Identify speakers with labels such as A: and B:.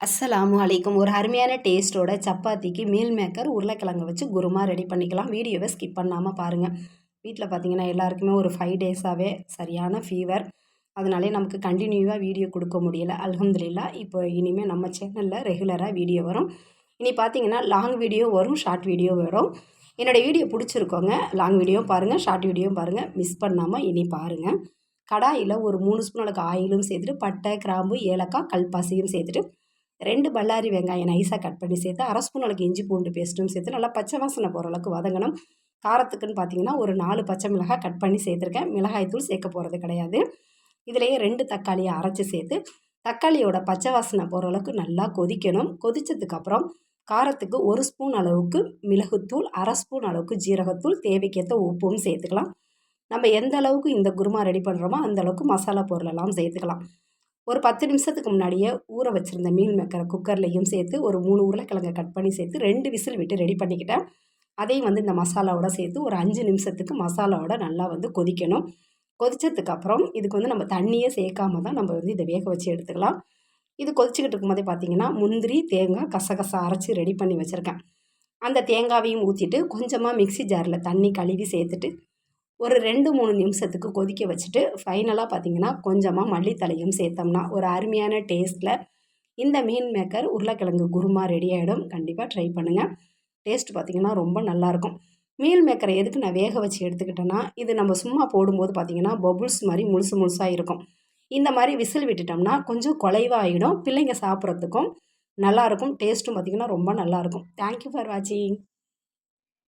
A: அஸ்ஸலாமு அலைக்கும். ஒரு அருமையான டேஸ்ட்டோட சப்பாத்திக்கு மீல் மேக்கர் உருளைக்கிழங்கு வச்சு குருமா ரெடி பண்ணிக்கலாம். வீடியோவை ஸ்கிப் பண்ணாமல் பாருங்கள். வீட்டில் பார்த்தீங்கன்னா எல்லாருக்குமே ஒரு 5 டேஸாகவே சரியான ஃபீவர். அதனாலே நமக்கு கண்டினியூவாக வீடியோ கொடுக்க முடியல. அல்ஹம்துலில்லாஹ் இப்போ இனிமேல் நம்ம சேனலில் ரெகுலராக வீடியோ வரும். இனி பார்த்தீங்கன்னா லாங் வீடியோ வரும், ஷார்ட் வீடியோ வரும். என்னோடய வீடியோ பிடிச்சிருக்கோங்க, லாங் வீடியோ பாருங்கள், ஷார்ட் வீடியோவும் பாருங்கள், மிஸ் பண்ணாமல் இனி பாருங்கள். கடாயில் ஒரு 3 ஸ்பூன் அளவுக்கு ஆயிலும் சேர்த்துட்டு பட்டை, கிராம்பு, ஏலக்காய், கல்பாசியும் சேர்த்துட்டு 2 பல்லாரி வெங்காயம் நைஸாக கட் பண்ணி சேர்த்து, அரை ஸ்பூன் அளவுக்கு இஞ்சி பூண்டு பேஸ்ட்டும் சேர்த்து நல்லா பச்சை வாசனை போகிற அளவுக்கு வதங்கணும். காரத்துக்குன்னு பார்த்தீங்கன்னா ஒரு 4 பச்சை மிளகாய் கட் பண்ணி சேர்த்துருக்கேன். மிளகாய் தூள் சேர்க்க போகிறது கிடையாது. இதிலேயே 2 தக்காளியை அரைச்சி சேர்த்து தக்காளியோட பச்சை வாசனை போகிற அளவுக்கு நல்லா கொதிக்கணும். கொதித்ததுக்கப்புறம் காரத்துக்கு 1 ஸ்பூன் அளவுக்கு மிளகுத்தூள், அரை ஸ்பூன் அளவுக்கு ஜீரகத்தூள், தேவைக்கேற்ற உப்பும் சேர்த்துக்கலாம். நம்ம எந்த அளவுக்கு இந்த குருமா ரெடி பண்ணுறோமோ அந்த அளவுக்கு மசாலா பொருளெல்லாம் சேர்த்துக்கலாம். ஒரு 10 நிமிஷத்துக்கு முன்னாடியே ஊற வச்சுருந்த மீல் மேக்கரை குக்கர்லேயும் சேர்த்து ஒரு 3 உருளைக்கிழங்கை கட் பண்ணி சேர்த்து 2 விசில் விட்டு ரெடி பண்ணிக்கிட்டேன். அதையும் இந்த மசாலாவோட சேர்த்து ஒரு 5 நிமிஷத்துக்கு மசாலாவோட நல்லா கொதிக்கணும். கொதித்ததுக்கப்புறம் இதுக்கு நம்ம தண்ணியே சேர்க்காம தான் நம்ம இதை வேக வச்சு எடுத்துக்கலாம். இது கொதிச்சுக்கிட்டு இருக்கும்போதே பார்த்தீங்கன்னா முந்திரி, தேங்காய், கசகசா அரைச்சி ரெடி பண்ணி வச்சுருக்கேன். அந்த தேங்காவையும் ஊற்றிட்டு கொஞ்சமாக மிக்ஸி ஜாரில் தண்ணி கழுவி சேர்த்துட்டு ஒரு 2-3 நிமிஷத்துக்கு கொதிக்க வச்சுட்டு ஃபைனலாக பார்த்தீங்கன்னா கொஞ்சமாக மல்லித்தலையும் சேர்த்தோம்னா ஒரு அருமையான டேஸ்ட்டில் இந்த மீன் மேக்கர் உருளைக்கிழங்கு குருமா ரெடி ஆகிடும். கண்டிப்பாக ட்ரை பண்ணுங்கள். டேஸ்ட் பார்த்திங்கன்னா ரொம்ப நல்லாயிருக்கும். மீல் மேக்கரை எதுக்கு நான் வேக வச்சு எடுத்துக்கிட்டேன்னா, இது நம்ம சும்மா போடும்போது பார்த்திங்கன்னா பபுள்ஸ் மாதிரி முழுசு முழுசாக இருக்கும். இந்த மாதிரி விசில் விட்டுட்டோம்னா கொஞ்சம் குலைவாகிடும். பிள்ளைங்க சாப்பிட்றதுக்கும் நல்லாயிருக்கும். டேஸ்ட்டும் பார்த்திங்கன்னா ரொம்ப நல்லாயிருக்கும். தேங்க்யூ ஃபார் வாட்சிங்.